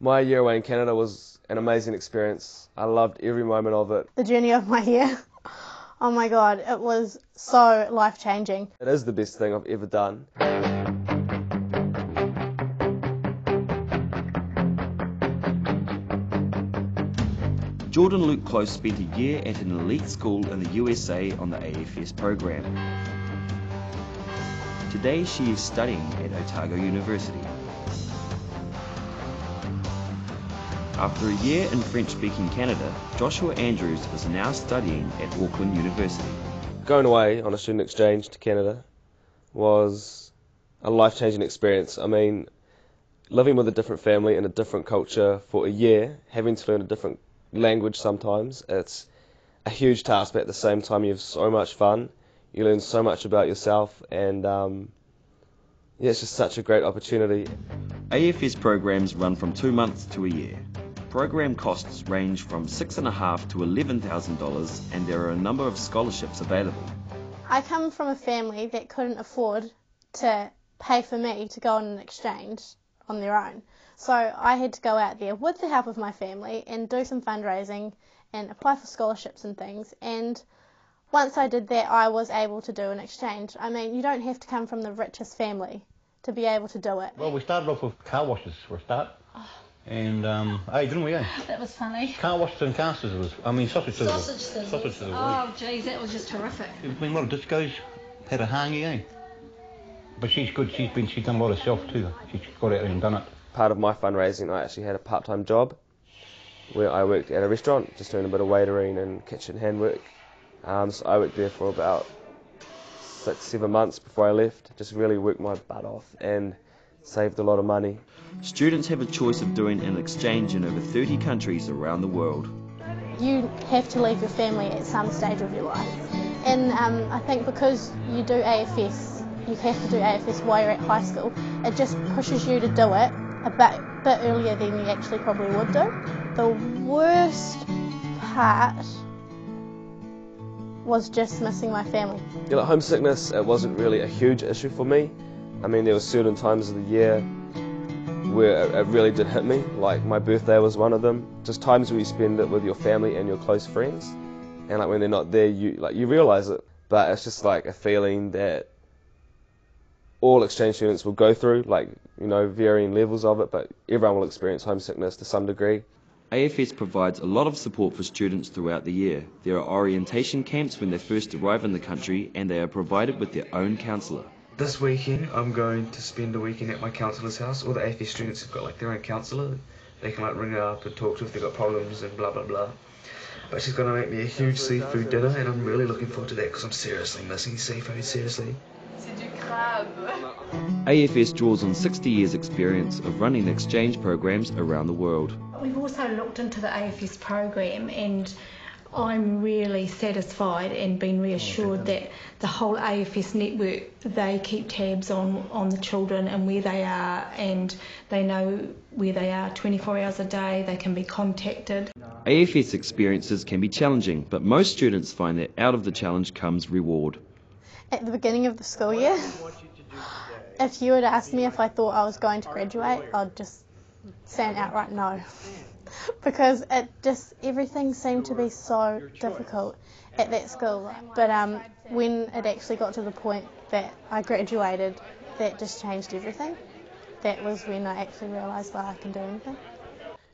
My year away in Canada was an amazing experience. I loved every moment of it. The journey of my year, oh my God, it was so life-changing. It is the best thing I've ever done. Jordan Luke Close spent a year at an elite school in the USA on the AFS program. Today she is studying at Otago University. After a year in French-speaking Canada, Joshua Andrews is now studying at Auckland University. Going away on a student exchange to Canada was a life-changing experience. I mean, living with a different family in a different culture for a year, having to learn a different language sometimes, it's a huge task, but at the same time you have so much fun. You learn so much about yourself, and yeah, it's just such a great opportunity. AFS programs run from 2 months to a year. Program costs range from $6,500 to $11,000, and there are a number of scholarships available. I come from a family that couldn't afford to pay for me to go on an exchange on their own. So I had to go out there with the help of my family and do some fundraising and apply for scholarships and things. And once I did that, I was able to do an exchange. I mean, you don't have to come from the richest family to be able to do it. Well, we started off with car washes for a start. And, hey, didn't we, eh? That was funny. Car washes and car scissors. I mean, sausage scissors. Sausage scissors. Oh, geez, that was just terrific. There's been a lot of discos, had a hangy, eh? But she's good, she's done a lot herself too. She's got out there and done it. Part of my fundraising, I actually had a part-time job where I worked at a restaurant, just doing a bit of waitering and kitchen handwork. So I worked there for about 6-7 months before I left, just really worked my butt off and saved a lot of money. Students have a choice of doing an exchange in over 30 countries around the world. You have to leave your family at some stage of your life. And I think because you do AFS, you have to do AFS while you're at high school, it just pushes you to do it a bit earlier than you actually probably would do. The worst part was just missing my family. Yeah, like homesickness, it wasn't really a huge issue for me. I mean, there were certain times of the year where it really did hit me, like my birthday was one of them. Just times where you spend it with your family and your close friends, and like when they're not there, you realise it. But it's just like a feeling that all exchange students will go through, like, you know, varying levels of it, but everyone will experience homesickness to some degree. AFS provides a lot of support for students throughout the year. There are orientation camps when they first arrive in the country, and they are provided with their own counsellor. This weekend I'm going to spend a weekend at my counsellor's house. All the AFS students have got like their own counsellor. They can like ring her up and talk to if they've got problems and blah blah blah. But she's going to make me a huge seafood dinner, and I'm really looking forward to that because I'm seriously missing seafood, seriously. AFS draws on 60 years experience of running exchange programs around the world. We've also looked into the AFS program, and I'm really satisfied and been reassured that the whole AFS network, they keep tabs on the children and where they are, and they know where they are 24 hours a day. They can be contacted. AFS experiences can be challenging, but most students find that out of the challenge comes reward. At the beginning of the school year, if you had asked me if I thought I was going to graduate, I'd just say an outright no. Because everything seemed to be so difficult at that school. But when it actually got to the point that I graduated, that just changed everything. That was when I actually realised that I can do anything.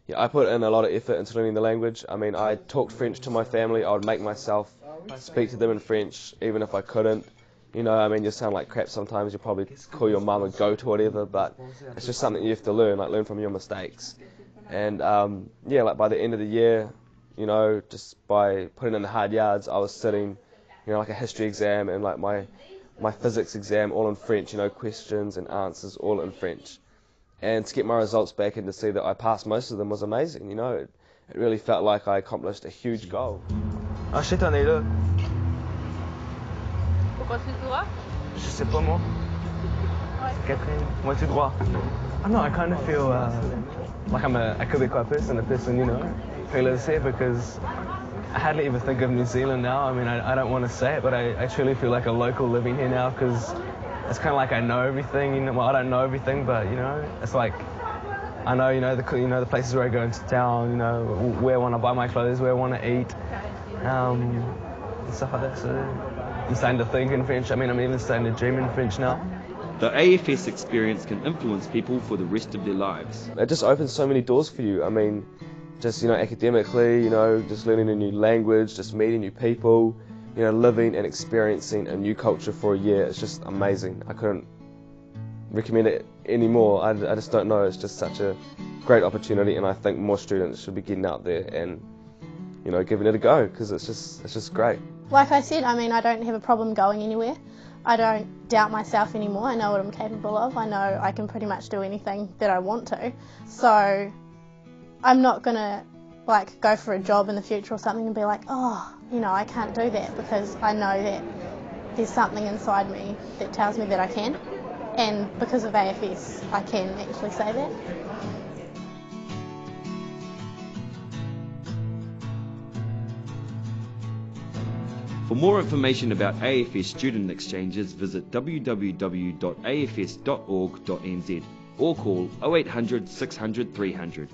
Yeah, I put in a lot of effort into learning the language. I mean, I talked French to my family. I would make myself speak to them in French, even if I couldn't. You know, I mean, you sound like crap sometimes. You probably call your mum and go to whatever, but it's just something you have to learn, like learn from your mistakes. And yeah, like by the end of the year, you know, just by putting in the hard yards, I was sitting, you know, like a history exam and like my physics exam all in French, you know, questions and answers all in French. And to get my results back and to see that I passed most of them was amazing, you know. It really felt like I accomplished a huge goal. Ah, cette année-là. Pourquoi tu droit? Je sais pas moi. Quatrième, moitié droit. I don't know, I kind of feel like I'm a Quebecois person, a person, you know, who lives here, because I hardly ever think of New Zealand now. I mean, I don't want to say it, but I truly feel like a local living here now, because it's kind of like I know everything, you know. Well, I don't know everything, but, you know, it's like I know, the places where I go into town, where I want to buy my clothes, where I want to eat, and stuff like that. So I'm starting to think in French. I mean, I'm even starting to dream in French now. The AFS experience can influence people for the rest of their lives. It just opens so many doors for you. I mean, just, academically, just learning a new language, just meeting new people, living and experiencing a new culture for a year. It's just amazing. I couldn't recommend it anymore. I just don't know. It's just such a great opportunity, and I think more students should be getting out there and, giving it a go, because it's just great. Like I said, I mean, I don't have a problem going anywhere. I don't doubt myself anymore. I know what I'm capable of. I know I can pretty much do anything that I want to. So I'm not going to go for a job in the future or something and be like, oh, I can't do that, because I know that there's something inside me that tells me that I can. And because of AFS, I can actually say that. For more information about AFS student exchanges, visit www.afs.org.nz or call 0800 600 300.